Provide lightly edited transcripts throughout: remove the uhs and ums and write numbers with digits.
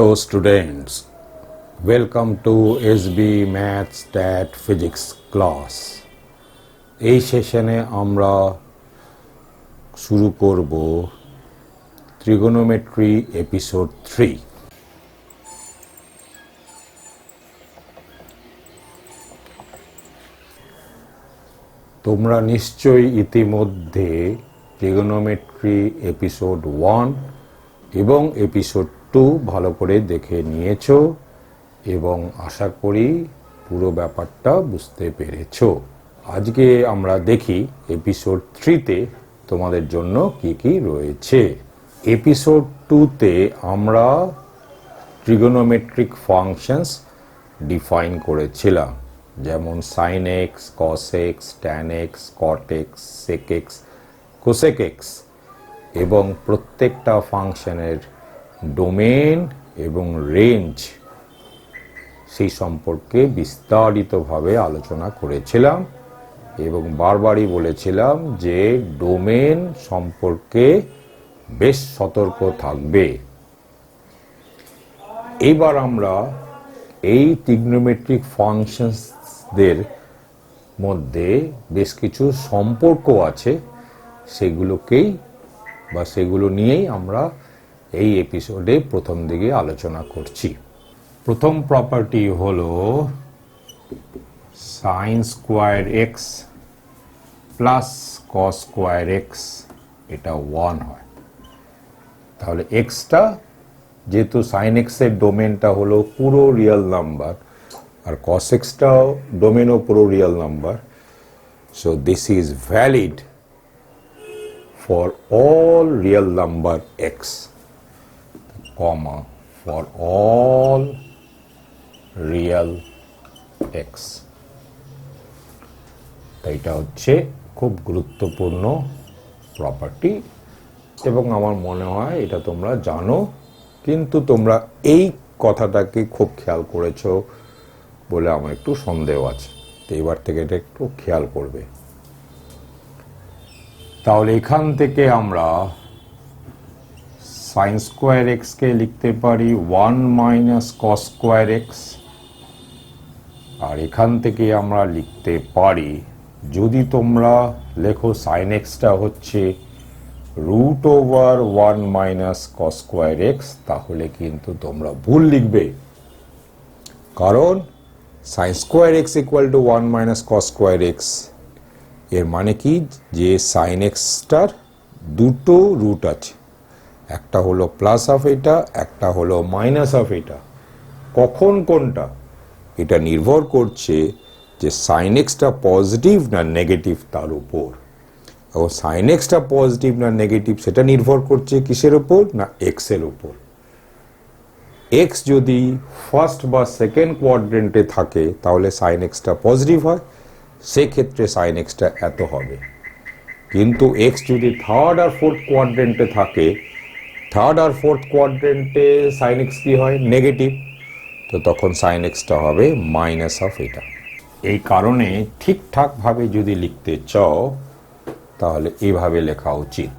Hello students, welcome to SB Maths Stat Physics class. এই সেশনে আমরা শুরু করব ট্রিগোনোমেট্রি এপিসোড 3। তোমরা নিশ্চয়ই ইতিমধ্যে ট্রিগোনোমেট্রি এপিসোড 1 এবং এপিসোড 2 ভালো করে দেখে নিয়েছো এবং আশা করি পুরো ব্যাপারটা বুঝতে পেরেছো। আজকে আমরা দেখি এপিসোড 3-তে তোমাদের জন্য কি কি রয়েছে। এপিসোড 2-তে আমরা ট্রিগোনোমেট্রিক ফাংশনস ডিফাইন করেছিলাম, যেমন sin x, cos x, tan x, cot x, sec x, cosec x, এবং প্রত্যেকটা ফাংশনের ডোমেন এবং রেঞ্জ সেই সম্পর্কে বিস্তারিতভাবে আলোচনা করেছিলাম এবং বারবারই বলেছিলাম যে ডোমেন সম্পর্কে বেশ সতর্ক থাকবে। এবার আমরা এই ট্রিগনোমেট্রিক ফাংশনসদের মধ্যে বেশ কিছু সম্পর্ক আছে, সেগুলো নিয়েই আমরা এই এপিসোডে প্রথম দিকে আলোচনা করছি। প্রথম প্রপার্টি হলো sin square x plus cos square x এটা 1 হয়। তাহলে এক্সটা যেহেতু sin x এর ডোমেনটা হলো পুরো রিয়েল নাম্বার আর cos এক্সটাও ডোমেনও পুরো real number, so this is valid for all real number x, comma, for all real x. এটা হচ্ছে খুব গুরুত্বপূর্ণ প্রপার্টি এবং আমার মনে হয় এটা তোমরা জানো, কিন্তু তোমরা এই কথাটাকে খুব খেয়াল করেছো বলে আমার একটু সন্দেহ আছে, তো এবার থেকে এটা একটু খেয়াল করবে। তাহলে এখান থেকে আমরা sin স্কোয়ার এক্স কে লিখতে পারি 1 মাইনাস cos স্কোয়ার এক্স, আর এখান থেকে আমরা লিখতে পারি, যদি তোমরা লেখো sin এক্সটা হচ্ছে root over 1 minus cos square x, তাহলে কিন্তু তোমরা ভুল লিখবে, কারণ sin square x equal to 1 minus cos square x এর মানে কি যে sin এক্সটার দুটো রুট আছে, একটা হলো প্লাস অফ এটা, একটা হলো মাইনাস অফ এটা। কখন কোনটা এটা নির্ভর করছে যে sin এক্সটা পজিটিভ না নেগেটিভ তার উপর, এবং sin এক্সটা পজিটিভ না নেগেটিভ সেটা নির্ভর করছে কিসের উপর না এক্স এর উপর। এক্স যদি ফার্স্ট বা সেকেন্ড কোয়াড্রেন্টে থাকে তাহলে sin এক্সটা পজিটিভ হয়, সেক্ষেত্রে sin এক্সটা এত হবে, কিন্তু এক্স যদি থার্ড আর ফোর্থ কোয়াড্রেন্টে থাকে, থার্ড আর ফোর্থ কোয়াড্রেন্টে sin এক্স কি হয় নেগেটিভ, তো তখন sin এক্সটা হবে মাইনাস অফ এটা। এই কারণে ঠিকঠাকভাবে যদি লিখতে চাও তাহলে এইভাবে লেখা উচিত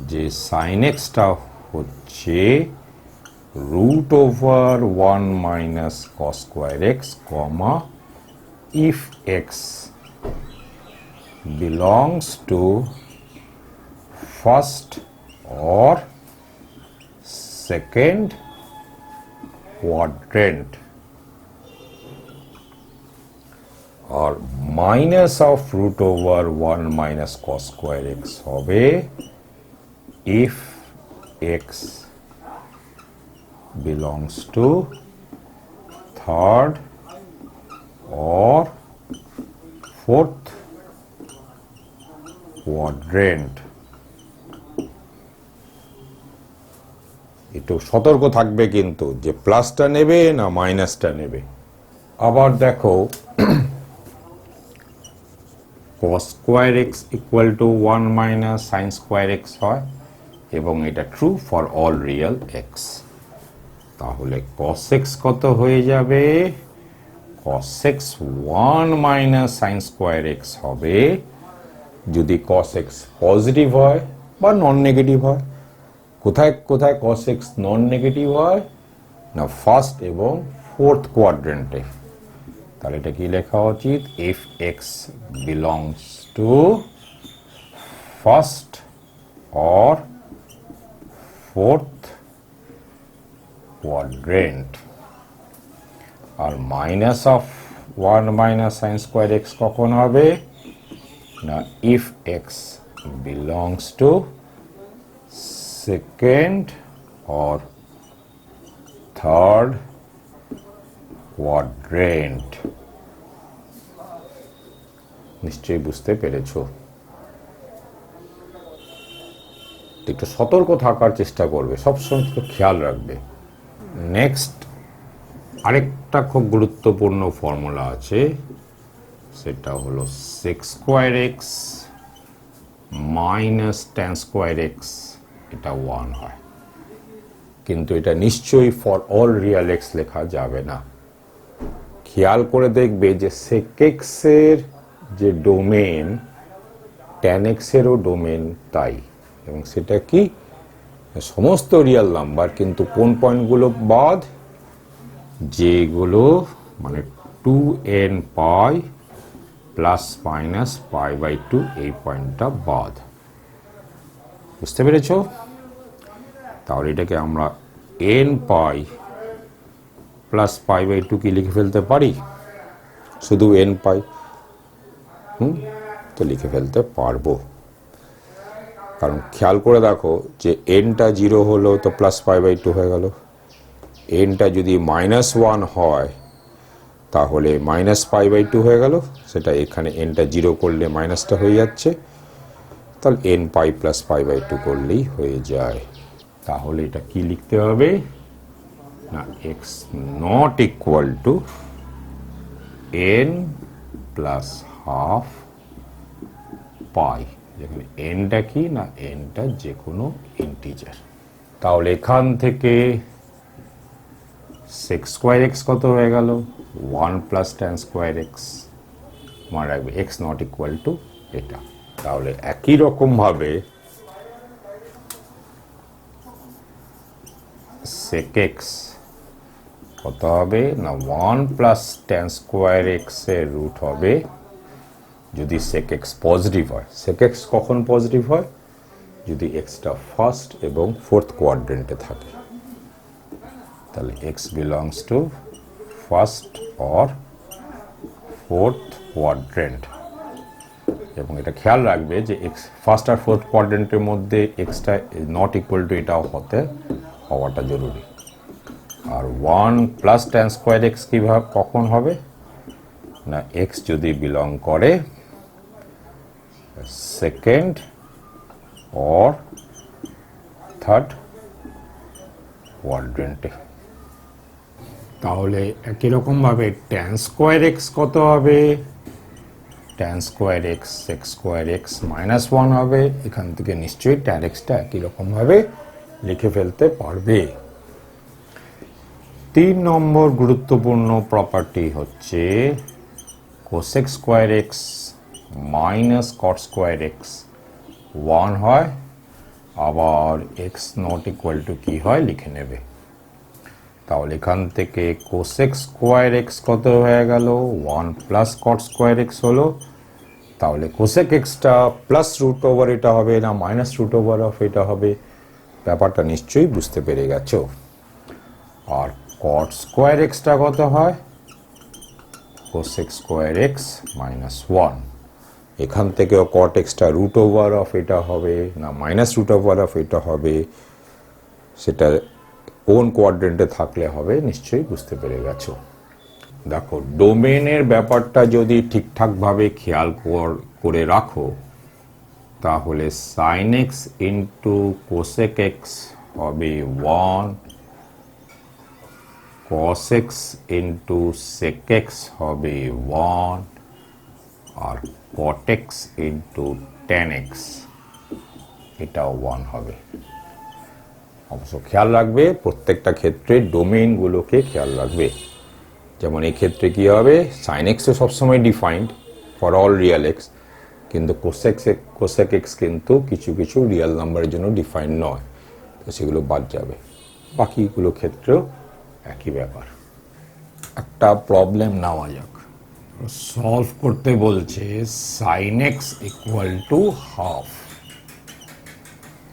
যে sin এক্সটা হচ্ছে root over 1 minus cos square x, comma if x belongs to first or second quadrant, or minus of root over 1 minus cos square x হবে if x belongs to third or fourth quadrant। একটু সতর্ক থাকবে কিন্তু যে প্লাসটা নেবে না মাইনাসটা নেবে। আবার দেখো cos square x equal to 1 minus sin square x হয় এবং এটা true for all real x. তাহলে cos এক্স কত হয়ে যাবে, cos x 1 minus sin square x হবে যদি cos x পজিটিভ হয় বা নন নেগেটিভ হয়, কোথায় কোথায় cos x নন নেগেটিভ হয় না ফার্স্ট এবং ফোর্থ কোয়াড্রেন্টে। তাহলে এটা কি লেখা উচিত, if x belongs to first or fourth quadrant। আর minus of 1 minus sine square x কখন হবে না if x belongs to second or third quadrant। নিশ্চয়ই বুঝতে পেরেছো। একটু সতর্ক থাকার চেষ্টা করবে, সবসময় একটু খেয়াল রাখবে। নেক্সট আরেকটা খুব গুরুত্বপূর্ণ ফর্মুলা আছে, সেটা হলো sec square x minus tan square x, এটা 1 হয়। কিন্তু এটা নিশ্চয়ই ফর অল রিয়েল এক্স লেখা যাবে না। খেয়াল করে দেখবে যে sec x এর যে ডোমেন ট্যান এক্স এরও ডোমেন তাই, এবং সেটা কি সমস্ত রিয়েল নাম্বার, কিন্তু কোন পয়েন্টগুলো বাদ, যেগুলো মানে 2n pi plus minus pi by 2 এই পয়েন্টটা বাদ। বুঝতে পেরেছ? তাহলে এটাকে আমরা n pi plus pi by 2 কি লিখে ফেলতে পারি, শুধু n পাই তো লিখে ফেলতে পারবো। কারণ খেয়াল করে দেখো যে nটা 0 হলো তো প্লাস পাই বাই 2 হয়ে গেল, nটা যদি -1 হয় তাহলে মাইনাস পাই বাই 2 হয়ে গেল, সেটা এখানে nটা 0 করলে মাইনাসটা হয়ে যাচ্ছে, তাহলে n pi plus pi by 2 করলেই হয়ে যায়। তাহলে এটা কি লিখতে হবে না x not equal to n plus half pi, যেখানে nটা কি না nটা যে কোনো ইন্টিজার। তাহলে এখান থেকে sec স্কোয়ার এক্স কত হয়ে গেল 1 প্লাস ট্যান স্কোয়ার এক্স, মনে রাখবে x নট ইকুয়াল টু এটা। তাহলে একই রকম ভাবে sec x কত হবে না 1 প্লাস ট্যান স্কোয়ার এক্স এর রুট হবে যদি sec x পজিটিভ হয়। sec x কখন পজিটিভ হয়, যদি এক্সটা ফার্স্ট এবং ফোর্থ কোয়াড্রেন্টে থাকে। তাহলে x belongs to first or fourth quadrant, এবং এটা খেয়াল রাখবে যে x ফার্স্ট আর ফোর্থ কোয়াড্রেন্টের মধ্যে xটা নট ইকুয়াল টু এটা হওয়াটা জরুরি। আর 1 প্লাস ট্যান স্কোয়ার এক্স কিভাবে কখন হবে না x যদি বিলং করে সেকেন্ড অর থার্ড কোয়াড্রেন্টে। তাহলে একই রকম ভাবে ট্যান স্কোয়ার এক্স কত হবে, tan square x sec square x -1 হবে। এখান থেকে নিশ্চয়ই ট্যান এক্সটা একই রকম ভাবে লিখে ফেলতে পারবে। 3 নম্বর গুরুত্বপূর্ণ প্রপার্টি হচ্ছে cosec square x minus cot square x 1 হয়, আবার এক্স নট ইকুয়াল টু কি হয় লিখে নেবে। তাহলে এখান থেকে কোসেক স্কোয়ার এক্স কত হয়ে গেল 1 প্লাস কট স্কোয়ার এক্স হলো। তাহলে কোসেক এক্সটা প্লাস রুট ওভার এটা হবে না মাইনাস রুট ওভার অফ এটা হবে, ব্যাপারটা নিশ্চয়ই বুঝতে পেরে গেছো। আর কট স্কোয়ার এক্সটা কত হয় কোসেক স্কোয়ার এক্স -1, এখান থেকেও কট এক্সটা রুট ওভার অফ এটা হবে না মাইনাস রুট ওভার অফ এটা হবে, সেটা কোন কোয়াড্রেন্টে থাকলে হবে নিশ্চয়ই বুঝতে পেরে গেছো। দেখো ডোমেনের ব্যাপারটা যদি ঠিকঠাকভাবে খেয়াল করে রাখো তাহলে sine x into cosec x হবে 1, cos x into sec x হবে 1, আর cot x into tan x এটাও 1 হবে। অবশ্য খেয়াল রাখবে প্রত্যেকটা ক্ষেত্রে ডোমেইনগুলোকে খেয়াল রাখবে। যেমন এই ক্ষেত্রে কি হবে সাইন এক্স তো সবসময় defined for all real x, কিন্তু কোসেক এক্স কিন্তু কিছু কিছু রিয়েল নাম্বারের জন্য ডিফাইন্ড নয়। সেগুলো বাদ যাবে, বাকিগুলো ক্ষেত্রেও একই ব্যাপার। একটা প্রবলেম নেওয়া যাক, সলভ করতে বলছে sin x equal to half.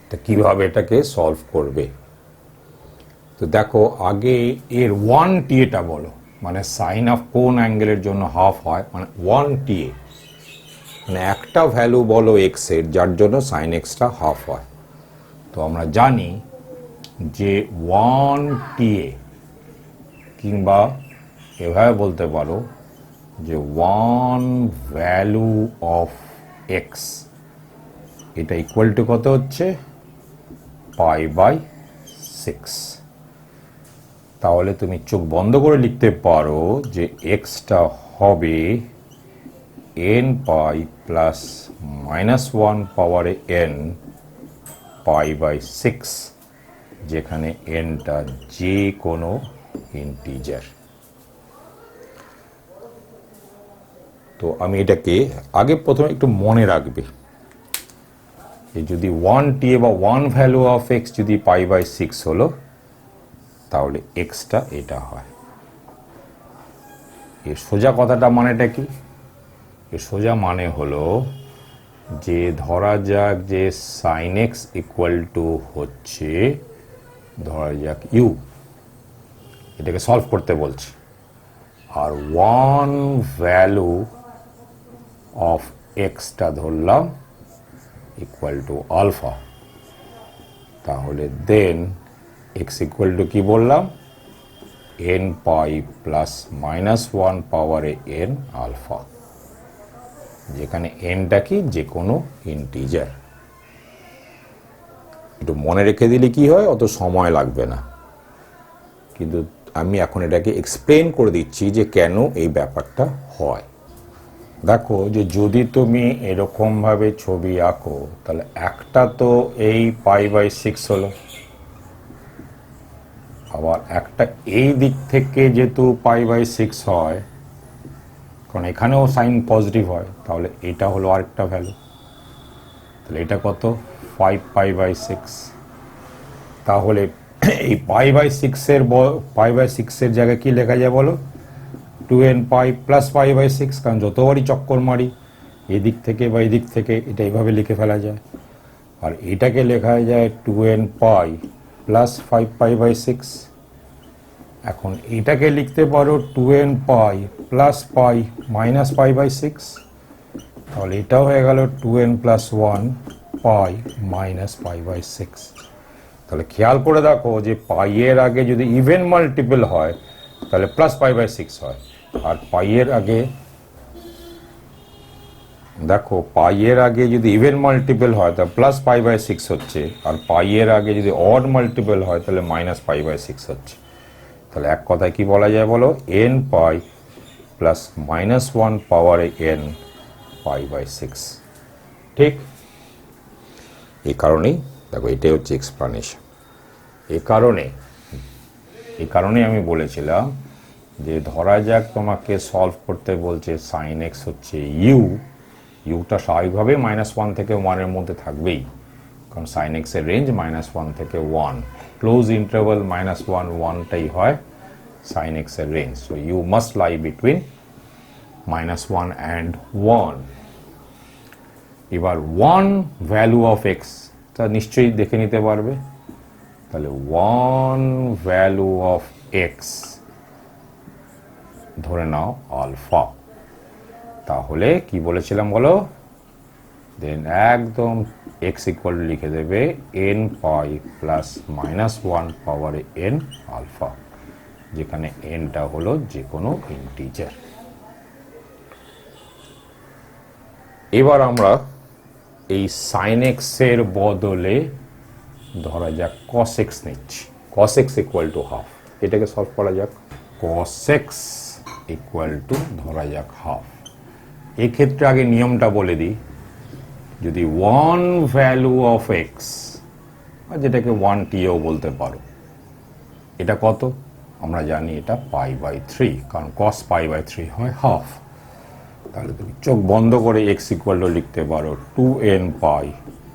তা কিভাবে এটাকে সলভ করবে? তো দেখো আগে এর 1ta বলো, মানে সাইন অফ কোন অ্যাঙ্গেলের জন্য হাফ হয়, মানে 1ta, মানে একটা ভ্যালু বলো এক্স এর যার জন্য সাইন এক্সটা হাফ হয়। তো আমরা জানি যে 1ta, কিংবা এভাবে বলতে পারো যে 1 ভ্যালু অফ এক্স, এটা ইকুয়াল টু কত হচ্ছে, π/6। তাহলে তুমি চোখ বন্ধ করে লিখতে পারো যে এক্সটা হবে n π প্লাস -1 পাওয়ারে n π/6, যেখানে nটা যে কোনো ইন্টিজার। তো আমি এটাকে আগে প্রথমে একটু মনে রাখবে, যদি 1ta বা 1 ভ্যালু অফ এক্স যদি π/6 হলো, তাহলে এক্সটা এটা হয়। এর সোজা কথাটা মানেটা কি? এর সোজা মানে হলো যে ধরা যাক যে সাইন এক্স ইকুয়াল টু হচ্ছে ধরা যাক ইউ, এটাকে সলভ করতে বলছি, আর 1 ভ্যালু অফ এক্সটা ধরলাম ইকুয়াল টু আলফা। তাহলে দেন এক্স ইকুয়াল টু কি বললাম, n π প্লাস -1 পাওয়ারে n আলফা, যেখানে nটা কি যে কোনো ইন্টিজার। একটু মনে রেখে দিলে কি হয়, অত সময় লাগবে না, কিন্তু আমি এখন এটাকে এক্সপ্লেন করে দিচ্ছি যে কেন এই ব্যাপারটা হয়। দেখো যে যদি তুমি এরকমভাবে ছবি আঁকো, তাহলে একটা তো এই π/6 হলো, আবার একটা এই দিক থেকে যেহেতু π/6 হয়, কারণ এখানেও সাইন পজিটিভ হয়, তাহলে এটা হলো আরেকটা ভ্যালু, তাহলে এটা কত 5π/6। তাহলে এই π/6 এর জায়গায় কি লেখা যায় বলো, 2n π প্লাস π/6, কারণ যতবারই চক্কর মারি এদিক থেকে বা এদিক থেকে এটা এইভাবে লিখে ফেলা যায়। আর এটাকে লেখা যায় 2n π প্লাস 5π/6। এখন এটাকে লিখতে পারো 2n π প্লাস π মাইনাস π/6, তাহলে এটাও হয়ে গেল 2n প্লাস 1 π মাইনাস π/6। তাহলে খেয়াল করে দেখো যে পাইয়ের আগে যদি ইভেন মাল্টিপল হয় তাহলে প্লাস π/6 হয়, আর পাইয়ের আগে দেখো পাইয়ের আগে যদি ইভেন মাল্টিপল হয় তাহলে প্লাস π/6 হচ্ছে, আর পাইয়ের আগে যদি অড মাল্টিপল হয় তাহলে মাইনাস π/6 হচ্ছে। তাহলে এক কথায় কি বলা যায় বলো, n π প্লাস -1 পাওয়ারে n π/6। ঠিক এই কারণেই দেখো এটাই হচ্ছে এক্সপ্লানেশন। এই কারণে আমি বলেছিলাম যে ধরা যাক তোমাকে সলভ করতে বলছে সাইন এক্স হচ্ছে ইউটা স্বাভাবিকভাবে -1 থেকে 1 এর মধ্যে থাকবেই, কারণ সাইন এক্স এর রেঞ্জ -1 থেকে 1, ক্লোজ ইন্টারভাল -1 1টাই হয় সাইন এক্স এর range. So you must lie between -1 and 1। এবার 1 ভ্যালু অফ এক্স তা নিশ্চয়ই দেখে নিতে পারবে, তাহলে 1 ভ্যালু অফ এক্স ধরে নাও আলফা। তাহলে কি বলেছিলাম বলো, দেন একদম এক্স ইকুয়াল লিখে দেবে n π প্লাস -1 পাওয়ারে n আলফা, যেখানে nটা হলো যে কোনো ইন্টিজার। এবার আমরা এই সাইন এক্স এর বদলে ধরা যাক কস এক্স নিচ্ছি, cos x equal to half. এটাকে সলভ করা যাক, কস এক্স ইকুয়াল টু ধরা যাক হাফ। এক্ষেত্রে আগে নিয়মটা বলে দিই, যদি 1 ভ্যালু অফ এক্স, যেটাকে 1ta বলতে পারো, এটা কত আমরা জানি, এটা π/3, কারণ cos π/3 হয় হাফ। তাহলে তুমি চোখ বন্ধ করে এক্স ইকুয়াল টু লিখতে পারো 2n π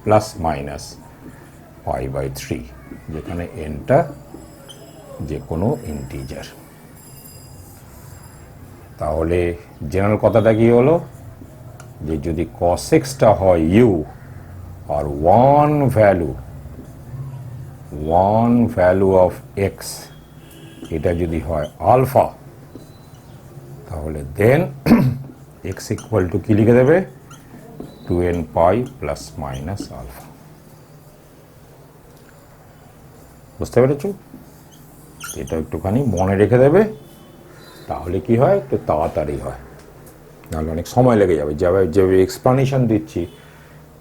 প্লাস মাইনাস π/3। যেখানে nটা যে কোনো ইন্টিজার। তাহলে জেনারেল কথাটা কি হলো, যে যদি cos x টা হয় u আর ওয়ান ভ্যালু অফ x এটা যদি হয় আলফা, তাহলে দেন x ইকুয়াল টু কি লিখে দেবে, 2n pi plus minus alpha. বুঝতে পেরেছ? এটা একটুখানি মনে রেখে দেবে, তাহলে কি হয়, একটু তাড়াতাড়ি হয়, নাহলে অনেক সময় লেগে যাবে। যে এক্সপ্লানেশন দিচ্ছি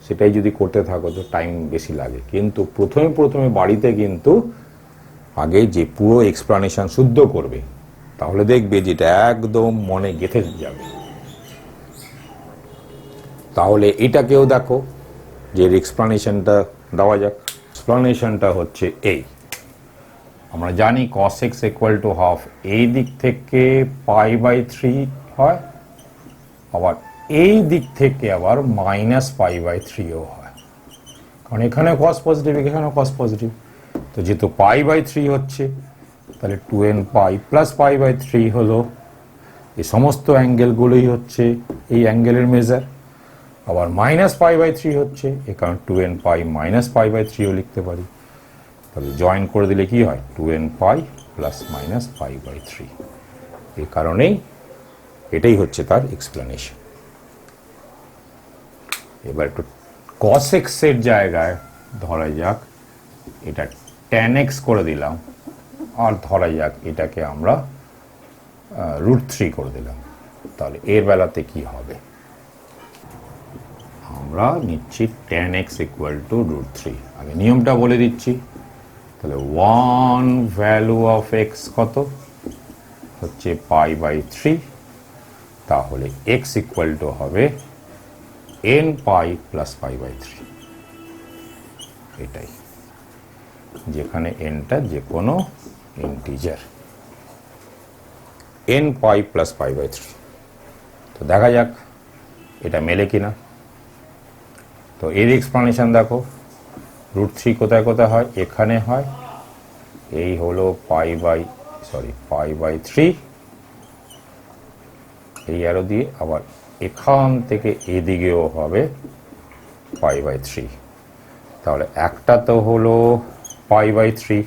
সেটাই যদি করতে থাকো তো টাইম বেশি লাগে। কিন্তু প্রথমে বাড়িতে কিন্তু আগে যে পুরো এক্সপ্লানেশন শুদ্ধ করবে, তাহলে দেখবে যেটা একদম মনে গেঁথে যাবে। তাহলে এটাকেও দেখো, যে এক্সপ্লানেশনটা দেওয়া যাক। এক্সপ্লানেশনটা হচ্ছে এই, আমরা জানি cos x equal to half এই দিক থেকে π/3 হয়, আবার এই দিক থেকে আবার -π/3ও হয়, কারণ এখানে cos পজিটিভ, এখানেও cos পজিটিভ। তো যেহেতু π/3 হচ্ছে, তাহলে 2n পাই প্লাস π/3 হলো, এই সমস্ত অ্যাঙ্গেলগুলোই হচ্ছে এই অ্যাঙ্গেলের মেজার। আবার -π/3 হচ্ছে, এ কারণ 2n পাই মাইনাস π/3ও লিখতে পারি। তাহলে জয়েন করে দিলে কি হয়, 2n পাই প্লাস মাইনাস π/3। এই কারণেই এটাই হচ্ছে তার এক্সপ্লেনেশন। এবার একটু cos x এর জায়গায় ধরা যাক এটা tan x করে দিলাম, আর ধরা যাক এটাকে আমরা √3 করে দিলাম। তাহলে এর বেলাতে কি হবে, আমরা নিচ্ছি tan x ইকুয়াল টু √3। আমি নিয়মটা বলে দিচ্ছি। তাহলে 1 ভ্যালু অফ x কত হচ্ছে π/3, তাহলে x ইকুয়াল টু হবে n পাই প্লাস π/3। এটাই, যেখানে nটা যে কোনো ইন্টিজার, n পাই প্লাস π/3। তো দেখা যাক এটা মেলে কিনা। তো এর এক্সপ্লানেশন দেখো, √3 কোথায় কোথায় হয়, এখানে হয়, এই হলো π/3 এই অ্যারো দিয়ে, আবার এখান থেকে এদিকেও হবে π/3। তাহলে একটা তো হলো π/3,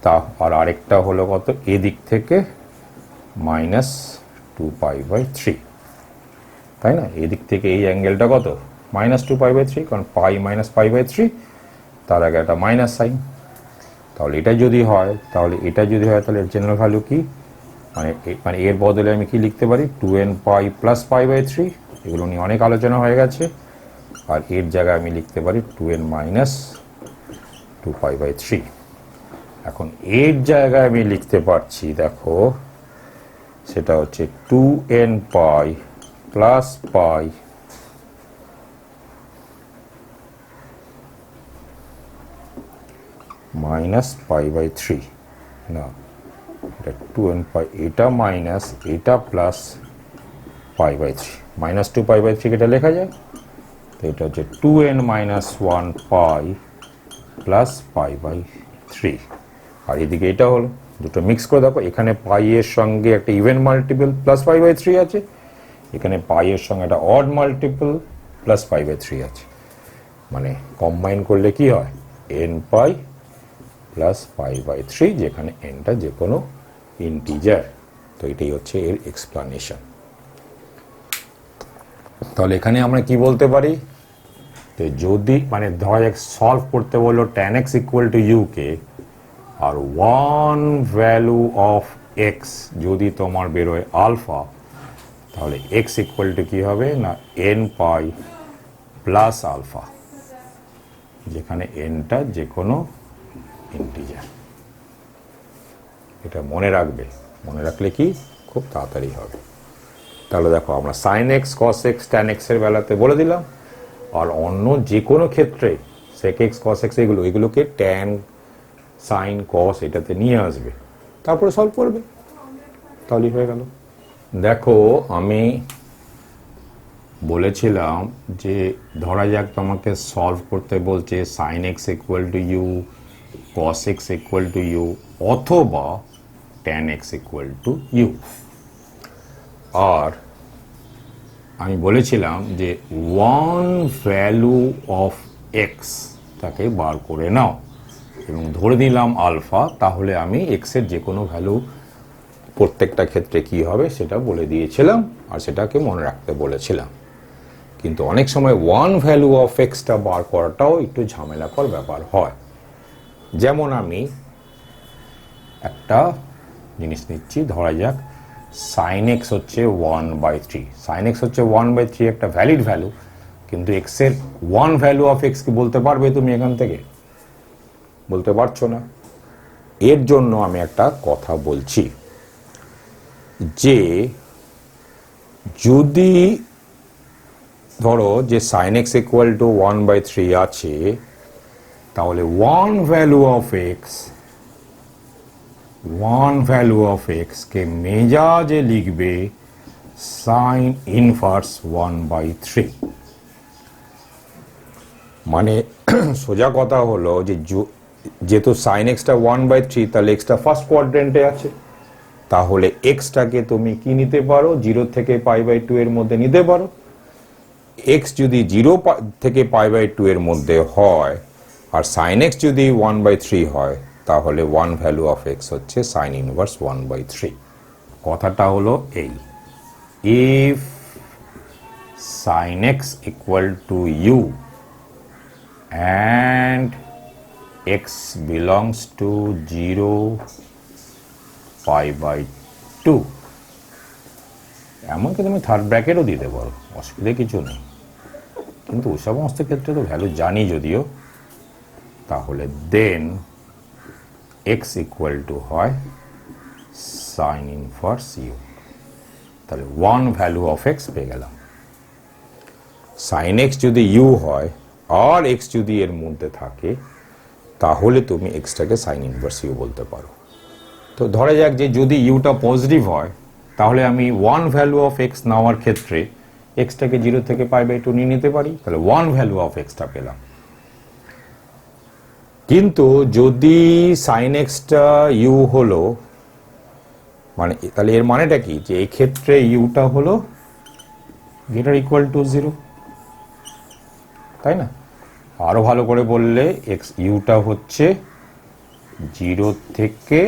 তা আর আরেকটা হলো কত, এদিক থেকে -2π/3, তাই না? এদিক থেকে এই অ্যাঙ্গেলটা কত, -2π/3, কারণ পাই মাইনাস π/3, তার আগে একটা মাইনাস সাইন। তাহলে এটা যদি হয়, তাহলে এর জেনারেল ভ্যালু কি, মানে এর বদলে আমি কি লিখতে পারি, 2n পাই প্লাস π/3। এগুলো নিয়ে অনেক আলোচনা হয়ে গেছে। আর এর জায়গায় আমি লিখতে পারি 2n মাইনাস 2π/3। এখন এর জায়গায় আমি লিখতে পারছি, দেখো সেটা হচ্ছে 2n পাই প্লাস পাই মাইনাস π/3, না এটা 2n পাই, এটা মাইনাস, এটা প্লাস π/3, -2π/3 এটা লেখা যায়। তো এটা হচ্ছে 2n মাইনাস 1 পাই প্লাস π/3। আর এদিকে এটা হলো, দুটো মিক্স করে দেখো, এখানে পাই এর সঙ্গে একটা ইভেন মাল্টিপল প্লাস π/3 আছে, এখানে পাই এর সঙ্গে একটা অড মাল্টিপল প্লাস π/3 আছে, মানে কম্বাইন করলে কি হয়, n পাই প্লাস π/3, যেখানে nটা যে কোনো ইন্টিজার। তো এটাই হচ্ছে এর এক্সপ্লানেশন। তাহলে এখানে আমরা কি বলতে পারি, তো যদি মানে ধরা যাক সলভ করতে বললো tan x equal to u কে, আর 1 ভ্যালু অফ x যদি তোমার বেরোয় আলফা, তাহলে x ইকুয়াল টু কি হবে না, n পাই প্লাস আলফা, যেখানে nটা যে কোনো ইন্টিজার। এটা মনে রাখবে, মনে রাখলে কি খুব তাড়াতাড়ি হবে। তাহলে দেখো আমরা sin x cos x tan x এর বেলাতে বলে দিলাম, আর অন্য যে কোনো ক্ষেত্রে sec x cos x এগুলোকে tan sin cos এটাতে নিয়ে আসবে, তারপরে সলভ করবে, তাহলেই হয়ে গেল। দেখো আমি বলেছিলাম যে ধরা যাক তোমাকে সলভ করতে বলছে sin x equal to u cos x equal to u অথবা tan x equal to u. আর আমি বলেছিলাম যে ওয়ান ভ্যালু অফ এক্স তাকে বার করে নাও এবং ধরে নিলাম আলফা, তাহলে আমি এক্স এর যে কোনো ভ্যালু প্রত্যেকটা ক্ষেত্রে কি হবে সেটা বলে দিয়েছিলাম আর সেটাকে মনে রাখতে বলেছিলাম। কিন্তু অনেক সময় ওয়ান ভ্যালু অফ এক্সটা বার করাটাও একটু ঝামেলাকর ব্যাপার হয়। যেমন আমি একটা জিনিস নিচ্ছি, ধরা যাক সাইন এক্স হচ্ছে 1/3। সাইন এক্স হচ্ছে 1/3 একটা ভ্যালিড ভ্যালু, কিন্তু এক্স এর ওয়ান ভ্যালু অফ এক্স কি বলতে পারবে তুমি এখান থেকে? বলতে পারছো না। এর জন্য আমি একটা কথা বলছি যে যদি ধরো যে সাইন এক্স ইকুয়াল টু 1/3 আছে, তাহলে ওয়ান ভ্যালু অফ এক্স কে মেজাজে লিখবে সাইন ইনভার্স 1/3। মানে সোজা কথা হলো যে যেহেতু সাইন এক্সটা 1/3, তাহলে এক্সটা ফার্স্ট কোয়াড্রেন্টে আছে, তাহলে এক্সটাকে তুমি কি নিতে পারো? 0 থেকে π/2 এর মধ্যে নিতে পারো। এক্স যদি 0 থেকে π/2 এর মধ্যে হয় আর সাইন এক্স যদি 1/3 হয়, তাহলে ওয়ান ভ্যালু অফ এক্স হচ্ছে সাইন ইনভার্স 1/3। কথাটা হলো এই, if sine x equal to u and x belongs to 0 π/2, এমনকি তুমি থার্ড ব্র্যাকেটও দিতে পারো, অসুবিধা কিছু নেই। কিন্তু ওই সমস্ত ক্ষেত্রে তো ভ্যালু জানি যদিও, তাহলে দেন x ইকুয়াল টু হয় সাইন ইনভার্স ইউ। তাহলে ওয়ান ভ্যালু অফ এক্স পেয়ে গেলাম। সাইন এক্স যদি ইউ হয় আর এক্স যদি এর মধ্যে থাকে, তাহলে তুমি এক্সটাকে সাইন ইনভার্স ইউ বলতে পারো। তো ধরা যাক যে যদি ইউটা পজিটিভ হয়, তাহলে আমি ওয়ান ভ্যালু অফ এক্স নেওয়ার ক্ষেত্রে এক্সটাকে 0 থেকে π/2 নিয়ে নিতে পারি, তাহলে ওয়ান ভ্যালু অফ এক্সটা পেলাম। কিন্তু যদি সাইন এক্সটা ইউ হলো, মানে তাহলে এর মানেটা কি? যে এই ক্ষেত্রে ইউটা হলো গ্রেটার ইকুয়াল টু 0, তাই না? আরো ভালো করে বললে এক্স ইউটা হচ্ছে 0 থেকে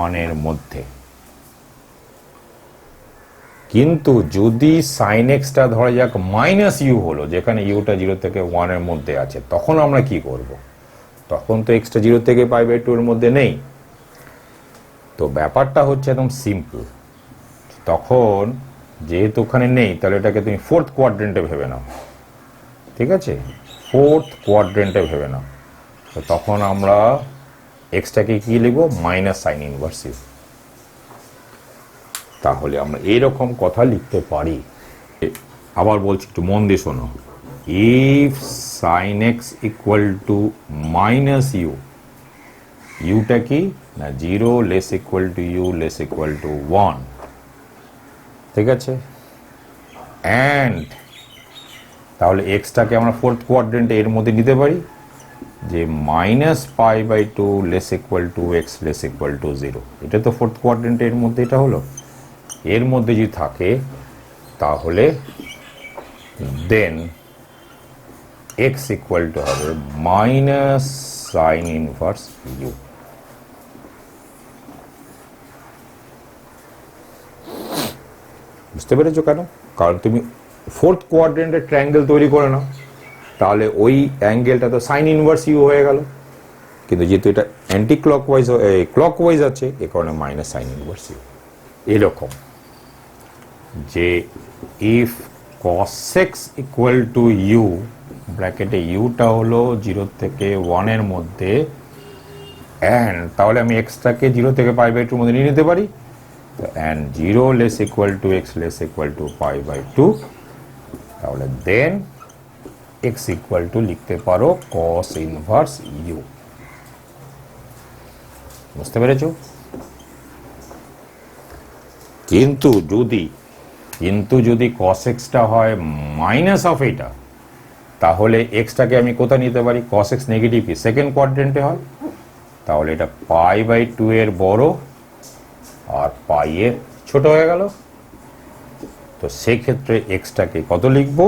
1 এর মধ্যে। কিন্তু যদি সাইন এক্সটা ধরা যাক মাইনাস ইউ হলো, যেখানে ইউটা 0 থেকে 1 এর মধ্যে আছে, তখন আমরা কি করব? তখন তো এক্সটা 0 থেকে π/2 এর মধ্যে নেই। তো ব্যাপারটা হচ্ছে একদম সিম্পল। তখন যেহেতু ওখানে নেই, তাহলে এটাকে তুমি ফোর্থ কোয়াড্রেন্টে ভেবে নাও, ঠিক আছে? ফোর্থ কোয়াড্রেন্টে ভেবে নাও। তো তখন আমরা এক্সটাকে কি লিখব? Minus sine inverse you. তাহলে আমরা এইরকম কথা লিখতে পারি। আবার বলছি, একটু মন দিয়ে শোনো। If sine x equal to minus u, ইউটা কি না 0 less equal to u less equal to 1, ঠিক আছে? অ্যান্ড তাহলে এক্সটাকে আমরা ফোর্থ কোয়াড্রেন্টে এর মধ্যে নিতে পারি যে minus π/2 less equal to x less equal to 0। এটা তো ফোর্থ কোয়াড্রেন্টে এর মধ্যে এটা হলো। এর মধ্যে যদি থাকে, তাহলে দেন এক্স ইকুয়াল টু হবে মাইনাস সাইন ইনভার্স ইউ। বুঝতে পেরেছো কেন? কারণ তুমি ফোর্থ কোয়াড্রেন্টে ট্রায়াঙ্গেল তৈরি করে নাও, তাহলে ওই অ্যাঙ্গেলটা তো সাইন ইনভার্স ইউ হয়ে গেল। কিন্তু যেহেতু এটা অ্যান্টি ক্লকওয়াইজ ক্লকওয়াইজ আছে, এ কারণে মাইনাস সাইন ইনভার্স ইউ। এরকম যে if cos x equal to u, ব্র্যাকেটে ইউটা হলো 0 থেকে 1 এর মধ্যে, অ্যান্ড তাহলে আমি এক্সটাকে 0 থেকে π/2 এর মধ্যে নিয়ে নিতে পারি, and 0 less equal to x less equal to π/2, তাহলে দেন এক্স ইকুয়াল টু লিখতে পারো cos ইনভার্স ইউ। বুঝতে পেরেছো? কিন্তু যদি cos x টা হয় মাইনাস অফ এটা, তাহলে এক্সটাকে আমি কোথায় নিতে পারি? cos x নেগেটিভ কি সেকেন্ড কোয়াড্রেন্টে হয়, তাহলে এটা π/2 এর বড় আর পাই এর ছোট হয়ে গেল। তো সেক্ষেত্রে এক্সটাকে কত লিখব?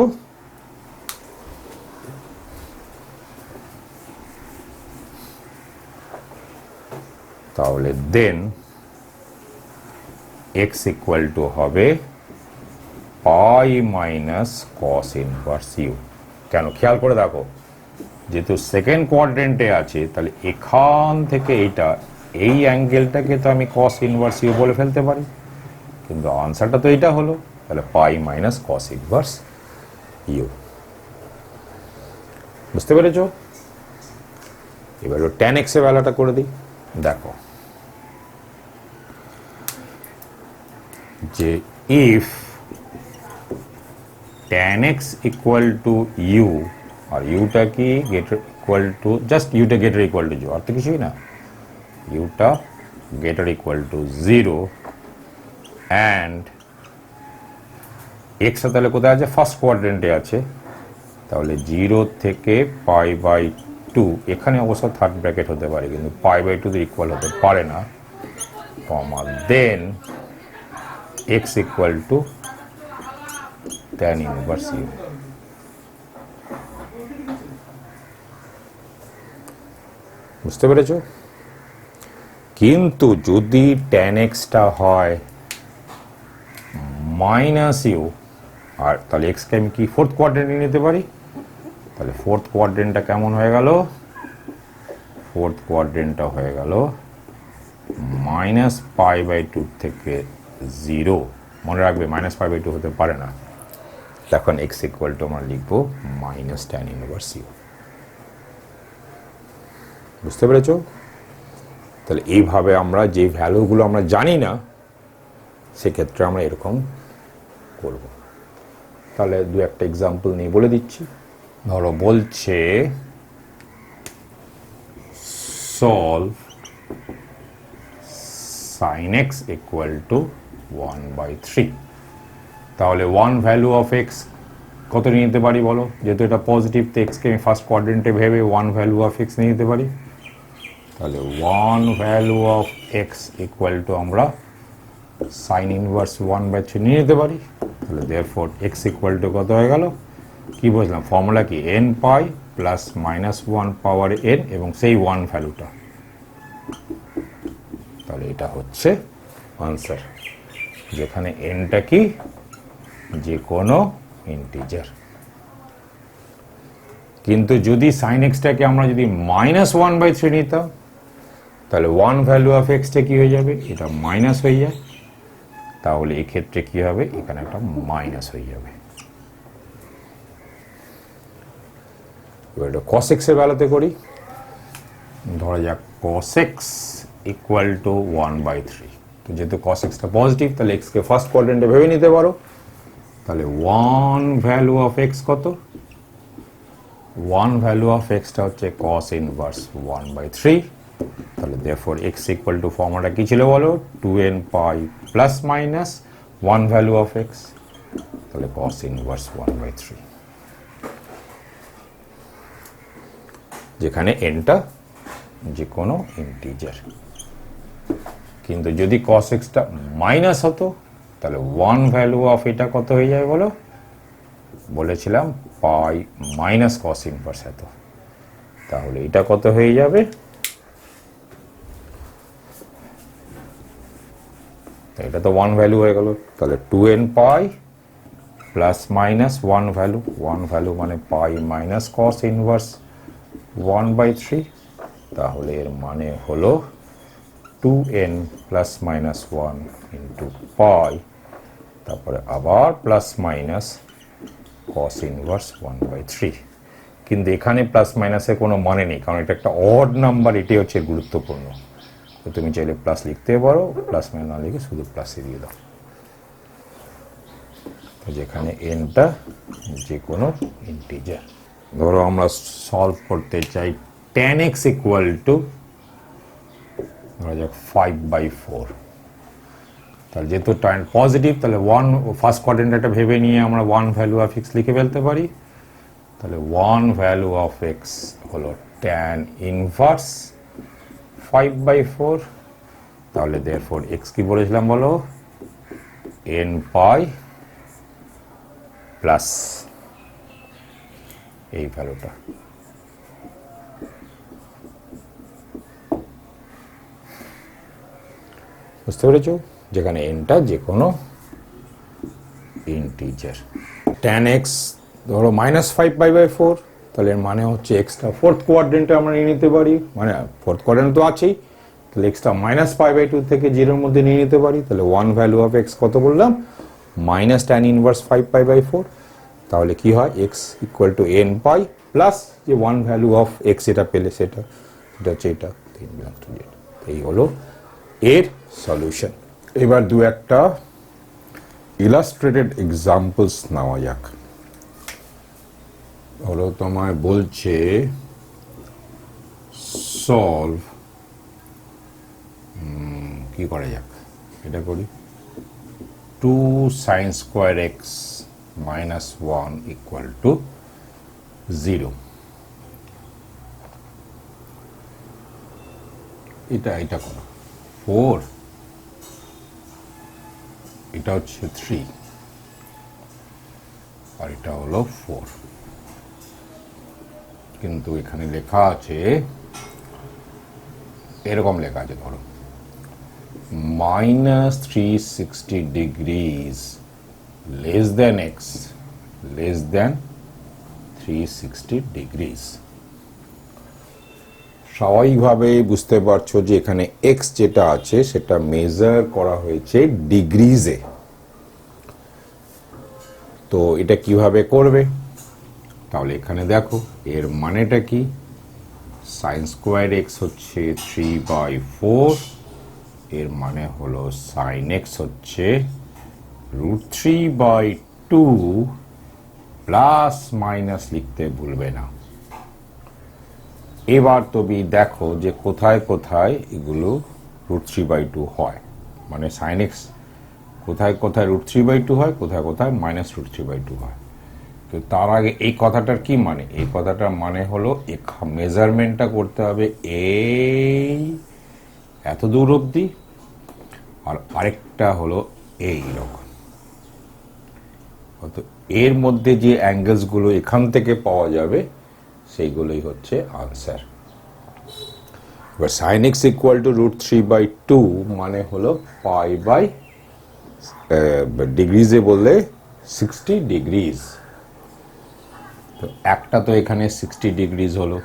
তাহলে দেন x ইকুয়াল টু হবে পাই মাইনাস কস ইনভার্স ইউ। কেন? খেয়াল করে দেখো, যেহেতু সেকেন্ড কোয়াড্রেন্টে আছে, তাহলে এখান থেকে এই অ্যাঙ্গেলটাকে তো আমি কস ইনভার্স ইউ বলে ফেলতে পারি, কিন্তু আনসারটা তো এইটা হলো, তাহলে পাই মাইনাস কস ইনভার্স ইউ। বুঝতে পেরেছ? এবার tan x এর বেলাটা করে দিই। দেখো যে if tan x equal to u, আর ইউটা কি গেটার ইকুয়াল টু, জাস্ট ইউটা গেটার ইকুয়াল টু 0, আর তো কিছুই না, ইউটা greater equal to 0 and x তাহলে কোথায় আছে? ফার্স্ট কোয়াড্রেন্টে আছে, তাহলে 0 থেকে π/2, এখানে অবশ্য থার্ড ব্র্যাকেট হতে পারে, কিন্তু π/2 তো ইকুয়াল হতে পারে না, comma then x equal to tan inverse u. বুঝতে পেরেছ? কিন্তু যদি tan এক্সটা হয় মাইনাস ইউ, আর তাহলে এক্সকে আমি কি ফোর্থ কোয়াড্রেন্টে নিতে পারি, তাহলে ফোর্থ কোয়াড্রেন্টটা কেমন হয়ে গেল? ফোর্থ কোয়াড্রেন্টটা হয়ে গেল মাইনাস π/2 থেকে 0। মনে রাখবে মাইনাস π/2 হতে পারে না। তখন এক্স ইকুয়াল টু আমরা লিখবো মাইনাস tan ইনভার্স ইউ। বুঝতে পেরেছ? তাহলে এইভাবে আমরা যে ভ্যালুগুলো আমরা জানি না, সেক্ষেত্রে আমরা এরকম করব। তাহলে দু একটা এক্সাম্পল নিয়ে বলে দিচ্ছি। ধরো বলছে solve sin x equal two 1/3। তাহলে 1 ভ্যালু অফ এক্স কত নিয়ে নিতে পারি বলো? যেহেতু এটা পজিটিভ, তো এক্সকে আমি ফার্স্ট কোয়াড্রেন্টে ভেবে 1 ভ্যালু অফ এক্স নিয়ে নিতে পারি। তাহলে 1 value of x equal two আমরা সাইন ইনভার্স 1/3 নিয়ে নিতে পারি। তাহলে দেয়ারফর এক্স ইকুয়াল টু কত হয়ে গেল? কি বুঝলাম? ফর্মুলা কি? n পাই প্লাস মাইনাস 1 পাওয়ার n এবং সেই 1 ভ্যালুটা। তাহলে এটা হচ্ছে আনসার, যেখানে nটা কি? যে কোনো ইন্টিজার। কিন্তু যদি সাইন এক্সটাকে আমরা যদি মাইনাস 1/3 নিতাম, তাহলে 1 ভ্যালু অফ এক্সটা কি হয়ে যাবে? এটা মাইনাস হয়ে যায়। তাহলে এক্ষেত্রে কি হবে? এখানে একটা মাইনাস হয়ে যাবে। এবার এটা cos x এর বেলাতে করি। ধরা যাক cos x ইকুয়াল টু 1/3। তো যেহেতু cos x টা পজিটিভ, তাহলে x কে ফার্স্ট কোয়াড্রেন্টে ভেবে নিতে পারো। তাহলে 1 ভ্যালু অফ x কত? 1 ভ্যালু অফ x টা হচ্ছে cos ইনভার্স 1/3। তাহলে therefore x ইকুয়াল টু ফর্মুলাটা কি ছিল বলো? 2n pi plus minus 1 value of x, তাহলে cos ইনভার্স 1/3, যেখানে nটা যে কোনো ইন্টিজার। কিন্তু যদি cos x টা মাইনাস হতো, তাহলে 1 ভ্যালু অফ এটা কত হয়ে যায় বলো? বলেছিলাম পাই মাইনাস cos ইনভার্স এত। তাহলে এটা কত হয়ে যাবে? এটা তো 1 ভ্যালু হয়ে গেল। তাহলে 2n pi plus minus 1 value মানে পাই মাইনাস cos ইনভার্স 1/3। তাহলে এর মানে হলো 2n প্লাস মাইনাস 1 ইন্টু পাই, তারপরে আবার প্লাস মাইনাস cos ইনভার্স 1/3। কিন্তু এখানে প্লাস মাইনাসের কোনো মানে নেই, কারণ এটা একটা অড নাম্বার, এটাই হচ্ছে গুরুত্বপূর্ণ। তো তুমি চাইলে প্লাস লিখতে পারো, প্লাস মাইনাস না লিখে শুধু প্লাসে দিয়ে দাও। তো যেখানে nটা যে কোনো ইন্টিজার। ধরো আমরা সলভ করতে চাই tan x ইকুয়াল টু ধরা যাক 5/4। তাহলে যেহেতু tan পজিটিভ, তাহলে 1 ফার্স্ট কোয়াড্রেন্টটা ভেবে নিয়ে আমরা 1 ভ্যালু অফ x লিখে ফেলতে পারি। তাহলে 1 ভ্যালু অফ এক্স হলো tan ইনভার্স 5/4, তাহলে therefore এক্স কি বলেছিলাম বলো, n পাই প্লাস এই ভ্যালুটা। বুঝতে পেরেছ, যেখানে এনটা যে কোনো ইন্টিজার। tan এক্স ধরো -5/4, তাহলে এর মানে হচ্ছে এক্সটা ফোর্থ কোয়াড্রেন্টে আমরা নিয়ে নিতে পারি, মানে ফোর্থ কোয়াড্রেন্ট তো আছেই, তাহলে এক্সটা -π/2 থেকে 0-র মধ্যে নিয়ে নিতে পারি। তাহলে 1 ভ্যালু অফ এক্স কত বললাম, -tan ইনভার্স 5π/4, তাহলে কি হয় x equal to n pi plus যে 1 ভ্যালু অফ এক্স এটা পেলে সেটা হচ্ছে এটা। এই হলো এর সলিউশন। এবার দু একটা ইলাস্ট্রেটেড এক্সাম্পলস নেওয়া যাক। হলো তোমায় বলছে সলভ, কি করা যাক, এটা করি 2 sin square x minus 1 equal to 0। এটা করো 4, এটা হচ্ছে 3 আর এটা হলো 4, কিন্তু এখানে লেখা আছে এরকম লেখা আছে, ধরো -360 degrees less than x less than 360 degrees। স্বাভাবিকভাবে বুঝতে পারছো যে এখানে x যেটা আছে সেটা মেজার করা হয়েছে ডিগ্রিজে। তো এটা কিভাবে করবে, তাহলে এখানে দেখো এর মানেটা কি, sin স্কোয়ার x হচ্ছে 3/4, এর মানে হলো sin x হচ্ছে √3/2 প্লাস মাইনাস লিখতে ভুলবে না। এবার তুমি দেখো যে কোথায় কোথায় এগুলো √3/2 হয়, মানে sin x কোথায় কোথায় √3/2 হয়, কোথায় কোথায় -√3/2 হয়। তো তার আগে এই কথাটার কি মানে, এই কথাটার মানে হলো মেজারমেন্টটা করতে হবে এই এত দূর অবধি, আর আরেকটা হলো এই রকম। এর মধ্যে যে অ্যাঙ্গেলসগুলো এখান থেকে পাওয়া যাবে সেইগুলোই হচ্ছে আনসার। এবার sin x ইকুয়াল টু √3/2 মানে হলো ডিগ্রিজে বললে 60 ডিগ্রিজ। তো একটা তো এখানে 60 ডিগ্রিজ হলো,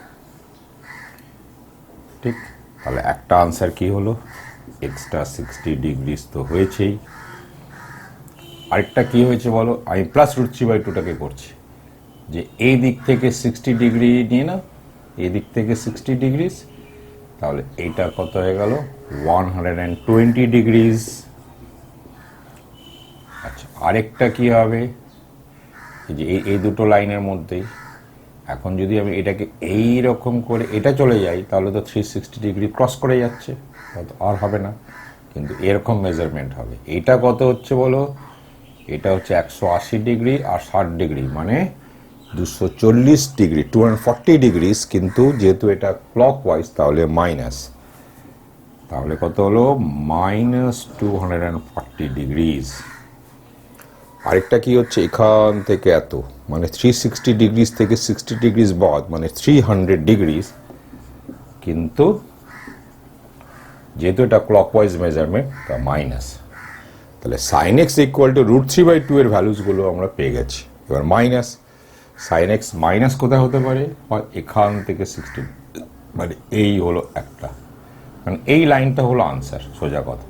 ঠিক, তাহলে একটা আনসার কি হলো, এক্সট্রা 60 ডিগ্রিজ তো হয়েছেই। আরেকটা কি হয়েছে বলো, আমি প্লাস √3/2টাকে করছি, যে এই দিক থেকে 60 ডিগ্রি নিয়ে না, এই দিক থেকে 60 ডিগ্রিজ, তাহলে এইটা কত হয়ে গেল 120 ডিগ্রিজ। আচ্ছা, আরেকটা কি হবে, যে এই দুটো লাইনের মধ্যেই এখন যদি আমি এটাকে এই রকম করে এটা চলে যাই, তাহলে তো 360 ডিগ্রি ক্রস করে যাচ্ছে, আর হবে না, কিন্তু এরকম মেজারমেন্ট হবে। এটা কত হচ্ছে বলো, এটা হচ্ছে 180 ডিগ্রি আর 60 ডিগ্রি, মানে 240 ডিগ্রি, 240 ডিগ্রিজ, কিন্তু যেহেতু এটা ক্লকওয়াইজ তাহলে মাইনাস, তাহলে কত হলো -240 ডিগ্রিজ। আরেকটা কি হচ্ছে, এখান থেকে এত, মানে 360 ডিগ্রিজ থেকে 60 ডিগ্রিজ বাদ, মানে 300 ডিগ্রিজ, কিন্তু যেহেতু এটা ক্লকওয়াইজ মেজারমেন্ট তা মাইনাস। তাহলে sin x ইকুয়াল টু √3/2 এর ভ্যালুসগুলো আমরা পেয়ে গেছি। এবার মাইনাস, sin x মাইনাস কোথায় হতে পারে, এখান থেকে 60, মানে এই হলো একটা, মানে এই লাইনটা হলো আনসার, সোজা কথা।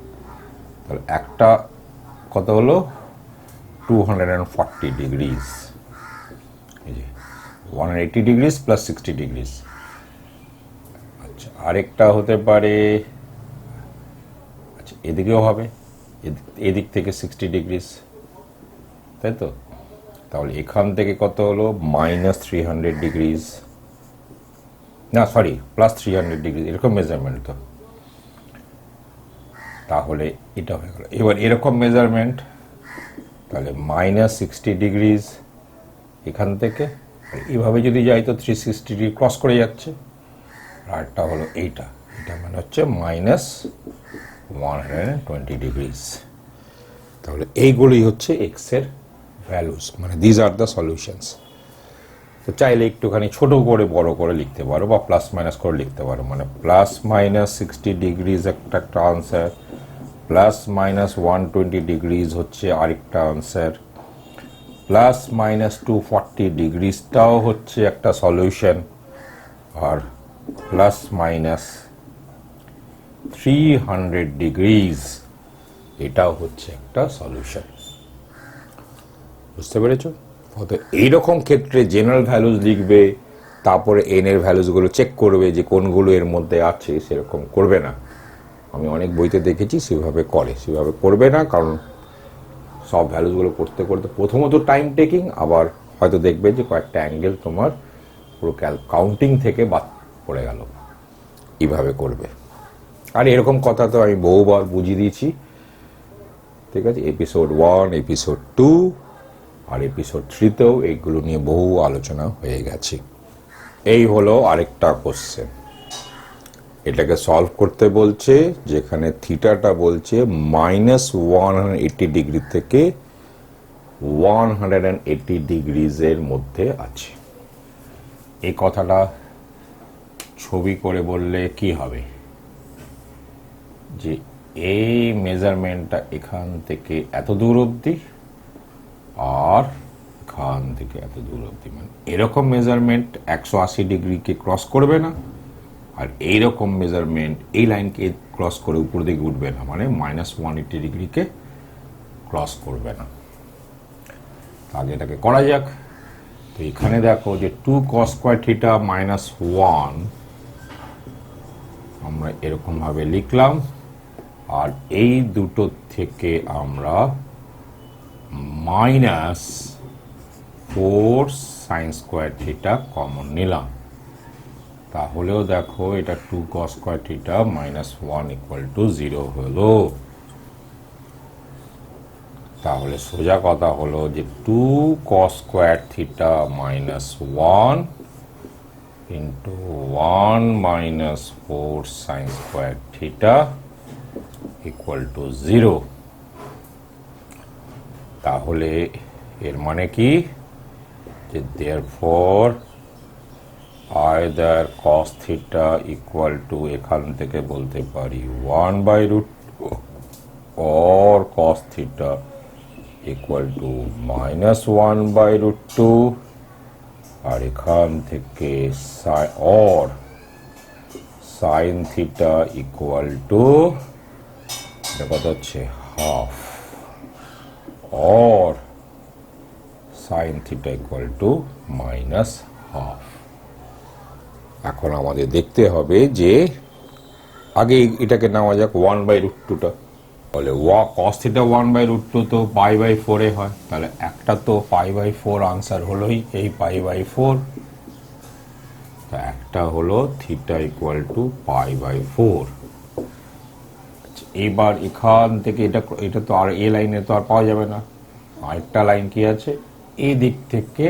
তাহলে একটা কত হলো 240 ডিগ্রিজ, এই যে 180 ডিগ্রিজ প্লাস 60 ডিগ্রিজ। আচ্ছা, আরেকটা হতে পারে, আচ্ছা এদিকেও হবে, এদিক থেকে 60 ডিগ্রিজ, তাই তো, তাহলে এখান থেকে কত হলো -300 ডিগ্রিজ, না সরি +300 ডিগ্রি, এরকম মেজারমেন্ট তো, তাহলে এটা হয়ে গেল। এবার এরকম মেজারমেন্ট, তাহলে -60 ডিগ্রিজ এখান থেকে এইভাবে যদি যাই তো 360 ডিগ্রি ক্রস করে যাচ্ছে। আর একটা হলো এইটা, এটা মানে হচ্ছে -120 ডিগ্রিজ। তাহলে এইগুলোই হচ্ছে এক্স এর ভ্যালুস, মানে দিজ আর দ্য সলিউশনস। তো চাইলে একটুখানি ছোট করে বড় করে লিখতে পারো বা প্লাস মাইনাস করে লিখতে পারো, মানে +-60 ডিগ্রিজ একটা আনসার, +-120 ডিগ্রিজ হচ্ছে আরেকটা আনসার, +-240 ডিগ্রিজটাও হচ্ছে একটা সলিউশন, আর +-300 ডিগ্রিজ এটাও হচ্ছে একটা সলিউশন। বুঝতে পেরেছ? তো এইরকম ক্ষেত্রে জেনারেল ভ্যালুস লিখবে, তারপরে এন এর ভ্যালুসগুলো চেক করবে যে কোনগুলো এর মধ্যে আছে, সেরকম করবে না। আমি অনেক বইতে দেখেছি সেভাবে করে, সেভাবে করবে না, কারণ সব ভ্যালুসগুলো করতে করতে প্রথমত টাইম টেকিং, আবার হয়তো দেখবে যে কয়েকটা অ্যাঙ্গেল তোমার পুরো কাউন্টিং থেকে বাদ পড়ে গেল। এইভাবে করবে। আর এরকম কথা তো আমি বহুবার বুঝিয়ে দিয়েছি, ঠিক আছে? এপিসোড 1, এপিসোড 2 আর এপিসোড 3তেও এইগুলো নিয়ে বহু আলোচনা হয়ে গেছে। এই হলো আরেকটা কোশ্চেন, এটাকে সলভ করতে বলছে, যেখানে থিটাটা বলছে -180 ডিগ্রি থেকে 180 ডিগ্রিজের মধ্যে আছে। এই কথাটা ছবি করে বললে কি হবে, যে এই মেজারমেন্টটা এখান থেকে এত দূর অবধি আর এখান থেকে এত দূর অবধি, মানে এরকম মেজারমেন্ট 180 ডিগ্রিকে ক্রস করবে না, আর এইরকম মেজারমেন্ট এই লাইনকে ক্রস করে উপর দিকে উঠবে না, মানে -180 ডিগ্রিকে ক্রস করবে না। আগে এটাকে করা যাক। তো এখানে দেখো যে 2 cos² θ -1 আমরা এরকম ভাবে লিখলাম, আর এই দুটো থেকে আমরা -4 sin² θ কমন নিলাম। তাহলেও দেখো এটা 2 cos² θ -1 = 0 হলো। তাহলে সোজা কথা হলো যে 2 cos² θ -1 into 1 - 4 sin² θ = 0। তাহলে এর মানে কি, যে therefore either cos θ = এখান থেকে বলতে পারি 1/√2 or cos θ = -1/√2, আর এখান থেকে or sin θ এটা কত হচ্ছে হাফ, or sin θ -half। এখন আমাদের দেখতে হবে যে আগে এটাকে নেওয়া যাক 1/√2টা। বলে cos θ 1/√2 তো π/4 এ হয়, তাহলে একটা তো π/4 আনসার হলোই, এই π/4। তো একটা হলো θ = π/4। এবার এখান থেকে এটা তো আর এ লাইনে তো আর পাওয়া যাবে না, আরেকটা লাইন কি আছে, এই দিক থেকে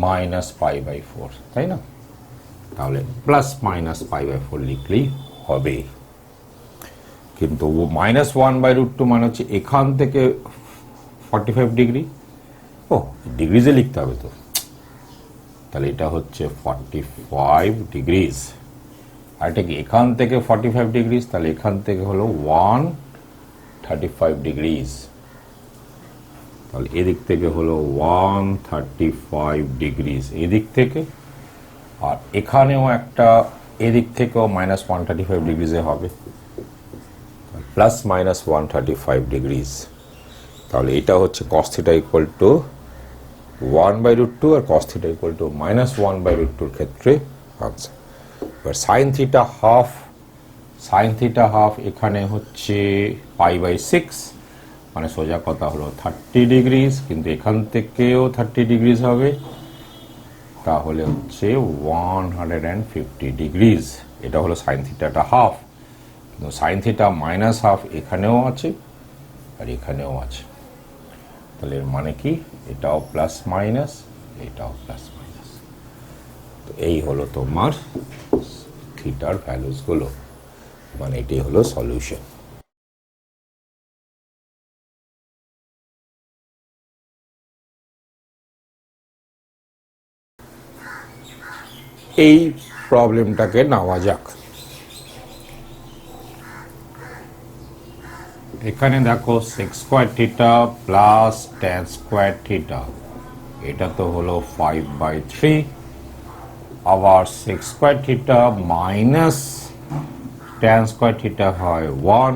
-π/4, তাই না? তাহলে +-π/4 লিখলেই হবে। কিন্তু -1/√2 মানে হচ্ছে এখান থেকে 45 ডিগ্রি, ও ডিগ্রিজে লিখতে হবে তো, তাহলে এটা হচ্ছে 45 ডিগ্রিজ। আর এটা কি এখান থেকে 45 ডিগ্রিজ, তাহলে এখান থেকে হলো 135 ডিগ্রিজ। তাহলে এদিক থেকে হলো 135 ডিগ্রিজ এদিক থেকে, আর এখানেও একটা এদিক থেকেও -135 ডিগ্রিজে হবে, +-135 ডিগ্রিজ। তাহলে এটা হচ্ছে cos θ = 1/√2 আর cos θ = -1/√2 ক্ষেত্রে আনসার। এবার sin θ হাফ এখানে হচ্ছে π/6, মানে সোজা কথা হলো 30 ডিগ্রিজ, কিন্তু এখান থেকেও 30 ডিগ্রিজ হবে, তাহলে হচ্ছে 150 ডিগ্রিজ। এটা হলো sin θটা হাফ, কিন্তু sin θ -half এখানেও আছে আর এখানেও আছে। তাহলে এর মানে কি, এটাও প্লাস মাইনাস, এটাও প্লাস মাইনাস। তো এই হলো তোমার থিটার ভ্যালুসগুলো, মানে এটাই হলো সলিউশন। এই প্রবলেমটাকে নেওয়া যাক। এখানে দেখো sec square theta plus tan square theta, এটা তো হলো 5/3। আবার sec square theta minus tan square theta হয় 1।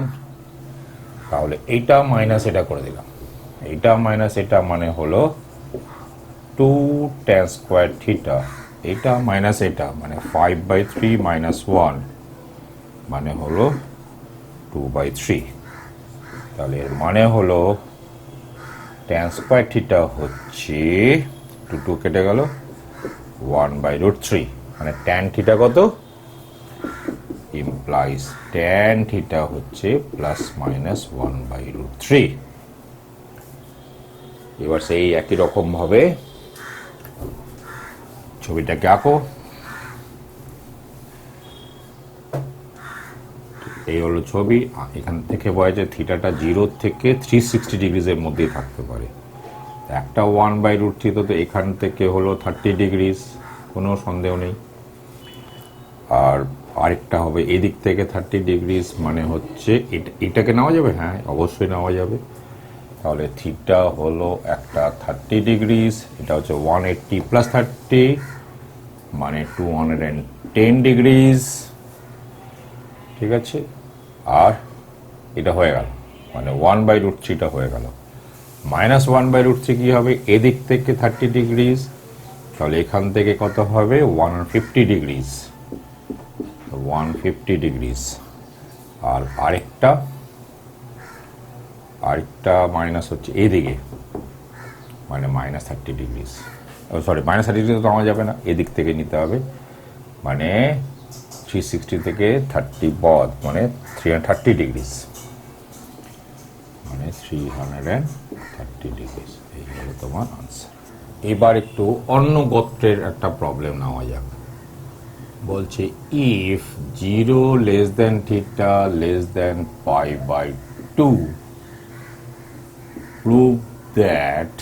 তাহলে এইটা মাইনাস এটা করে দিলাম, এইটা মাইনাস এটা মানে হলো 2 ট্যান স্কোয়ার থিটা। এটা মাইনাস এটা মানে 5/3 মাইনাস 1 মানে হলো 2/3। তাহলে এর মানে হলো ট্যান স্কোয়ার থিটা হচ্ছে 2 কেটে গেল 1/√3, মানে ট্যান থিটা কত, ইমপ্লাইজ ট্যান থিটা হচ্ছে প্লাস মাইনাস 1/√3। এবার সেই একই রকম ভাবে ছবিটাকে আঁকো। এই হলো ছবি। এখান থেকে বোঝা যায় থিটাটা 0 থেকে 360 ডিগ্রিজের মধ্যেই থাকতে পারে। একটা 1/√3 তো এখান থেকে হলো 30 ডিগ্রিজ, কোনো সন্দেহ নেই। আর আরেকটা হবে এদিক থেকে 30 ডিগ্রিজ, মানে হচ্ছে এটাকে নেওয়া যাবে, হ্যাঁ অবশ্যই নেওয়া যাবে। তাহলে থিটা হলো একটা 30 ডিগ্রিজ, এটা হচ্ছে 180 প্লাস 30 মানে 210 ডিগ্রিজ, ঠিক আছে। আর এটা হয়ে গেল, মানে 1/√3টা হয়ে গেল। মাইনাস 1/√3 কি হবে, এদিক থেকে 30 ডিগ্রিজ, তাহলে এখান থেকে কত হবে 150 ডিগ্রিজ, 150 ডিগ্রিজ। আর আরেকটা মাইনাস হচ্ছে এদিকে, মানে minus 30 degrees, sorry minus 30 degree তো নেওয়া যাবে না, এদিক থেকে নিতে হবে, মানে 360 থেকে 30 বদ মানে 330 ডিগ্রিজ, মানে 330 ডিগ্রিজ। এই হলো তোমার আনসার। এবার একটু অন্য গোত্রের একটা প্রবলেম নেওয়া যাক। বলছে if 0 less than theta less than π/2 prove that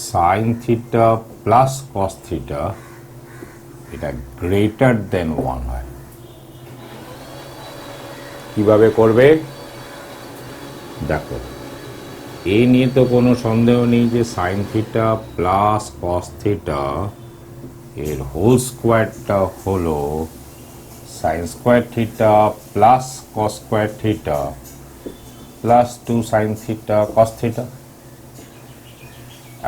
sine theta plus cos theta এটা গ্রেটার দেন 1 হয়। কিভাবে করবে দেখো, এই নিয়ে তো কোনো সন্দেহ নেই যে sign theta plus cos theta এর হোল স্কোয়ারটা হলো sine square theta plus cos square theta plus 2 sine theta cos theta.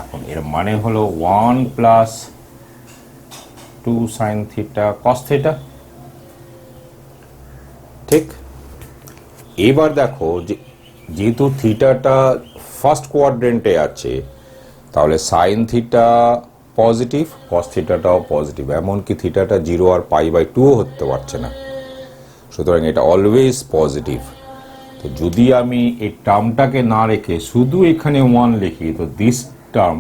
এখন এর মানে হলো 1 plus 2 sine theta cos theta, ঠিক। এবার দেখো যেহেতু থিটাটা ফার্স্ট কোয়াড্রেন্টে আছে, তাহলে সাইন থিটা পজিটিভ, কস থিটাটাও পজিটিভ, এমনকি থিটাটা 0 আর π/2 হতে পারছে না, সুতরাং এটা অলওয়েজ পজিটিভ। তো যদি আমি এই টার্মটাকে না রেখে শুধু এখানে 1 লিখি, তো this term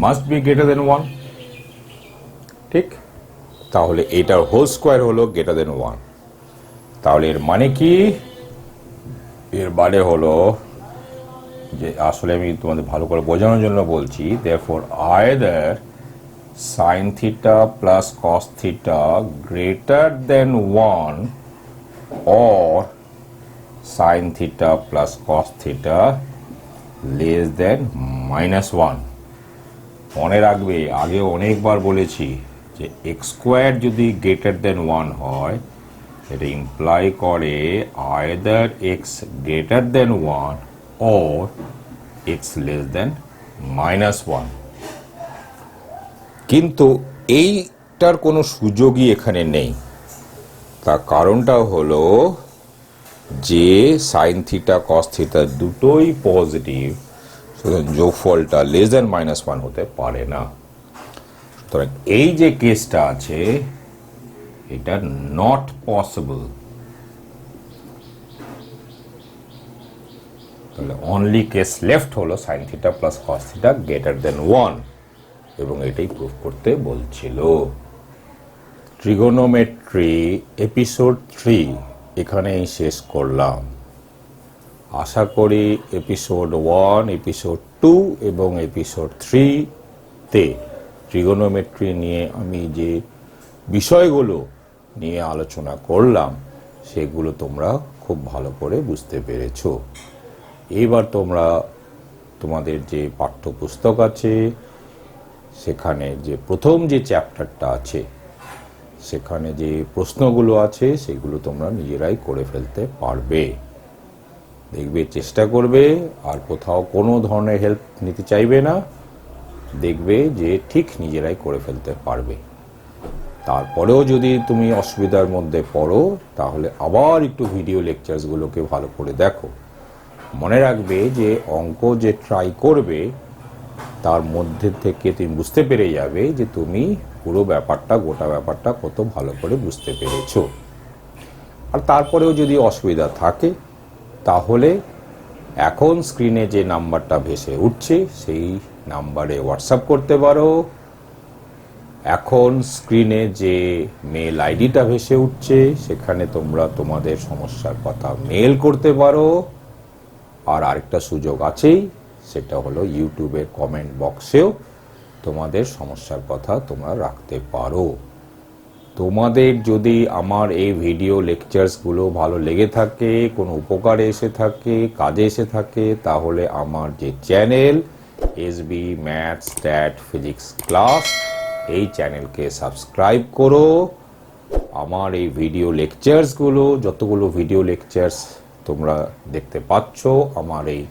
must be greater than 1, ঠিক। তাহলে এটার হোল স্কোয়ার হলো গ্রেটার দেন 1। তাহলে এর মানে কি, এর মানে হলো যে আসলে আমি তোমাদের ভালো করে বোঝানোর জন্য বলছি, therefore either sin theta plus cos theta greater than 1 or sin theta plus cos theta less than -1। মনে রাখবে, আগে অনেকবার বলেছি যে এক্স স্কোয়ার যদি গ্রেটার দেন 1 হয়, এটা ইমপ্লাই করে either x greater than 1 or x less than -1। কিন্তু এইটার কোনো সুযোগই এখানে নেই। তার কারণটা হলো যে সাইন থিটা কস থিটা দুটোই পজিটিভ, সুতরাং যোগফলটা লেস দেন -1 হতে পারে না। সুতরাং এই যে কেসটা আছে এটা নট পসিবল। তাহলে অনলি কেস লেফট হলো sign theta plus cos theta greater than 1। এবং এটাই প্রুফ করতে বলছিল। ট্রিগোনোমেট্রি এপিসোড 3 এখানেই শেষ করলাম। আশা করি এপিসোড 1, এপিসোড 2 এবং এপিসোড 3-তে ট্রিগোনোমেট্রি নিয়ে আমি যে বিষয়গুলো নিয়ে আলোচনা করলাম সেগুলো তোমরা খুব ভালো করে বুঝতে পেরেছো। এবার তোমরা তোমাদের যে পাঠ্যপুস্তক আছে সেখানে যে প্রথম যে চ্যাপ্টারটা আছে সেখানে যে প্রশ্নগুলো আছে সেগুলো তোমরা নিজেরাই করে ফেলতে পারবে। দেখবে, চেষ্টা করবে, আর কোথাও কোনো ধরনের হেল্প নিতে চাইবে না। দেখবে যে ঠিক নিজেরাই করে ফেলতে পারবে। তারপরেও যদি তুমি অসুবিধার মধ্যে পড়ো তাহলে আবার একটু ভিডিও লেকচারসগুলোকে ভালো করে দেখো। মনে রাখবে যে অঙ্ক যে ট্রাই করবে তার মধ্যে থেকে তুমি বুঝতে পেরে যাবে যে তুমি পুরো ব্যাপারটা, গোটা ব্যাপারটা কত ভালো করে বুঝতে পেরেছো। আর তারপরেও যদি অসুবিধা থাকে তাহলে এখন স্ক্রিনে যে নাম্বারটা ভেসে উঠছে সেই নাম্বারে হোয়াটসঅ্যাপ করতে পারো। এখন স্ক্রিনে যে মেল আইডিটা ভেসে উঠছে সেখানে তোমরা তোমাদের সমস্যার কথা মেল করতে পারো। আর আরেকটা সুযোগ আছেই, সেটা হলো ইউটিউবের কমেন্ট বক্সেও তোমাদের সমস্যার কথা তোমরা রাখতে পারো। তোমাদের যদি আমার এই ভিডিও লেকচারসগুলো ভালো লেগে থাকে, কোনো উপকারে এসে থাকে, কাজে এসে থাকে, তাহলে আমার যে channel SB maths stat physics class, এই চ্যানেলকে সাবস্ক্রাইব করো। আমার এই ভিডিও লেকচারসগুলো, যতগুলো ভিডিও লেকচারস তোমরা দেখতে পাচ্ছ আমার এই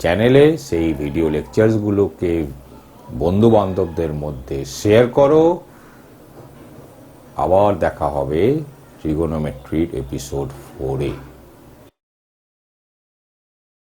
চ্যানেলে, সেই ভিডিও লেকচারসগুলোকে বন্ধু বান্ধবদের মধ্যে শেয়ার করো। আবার দেখা হবে ট্রিগোনোমেট্রির এপিসোড 4-এ।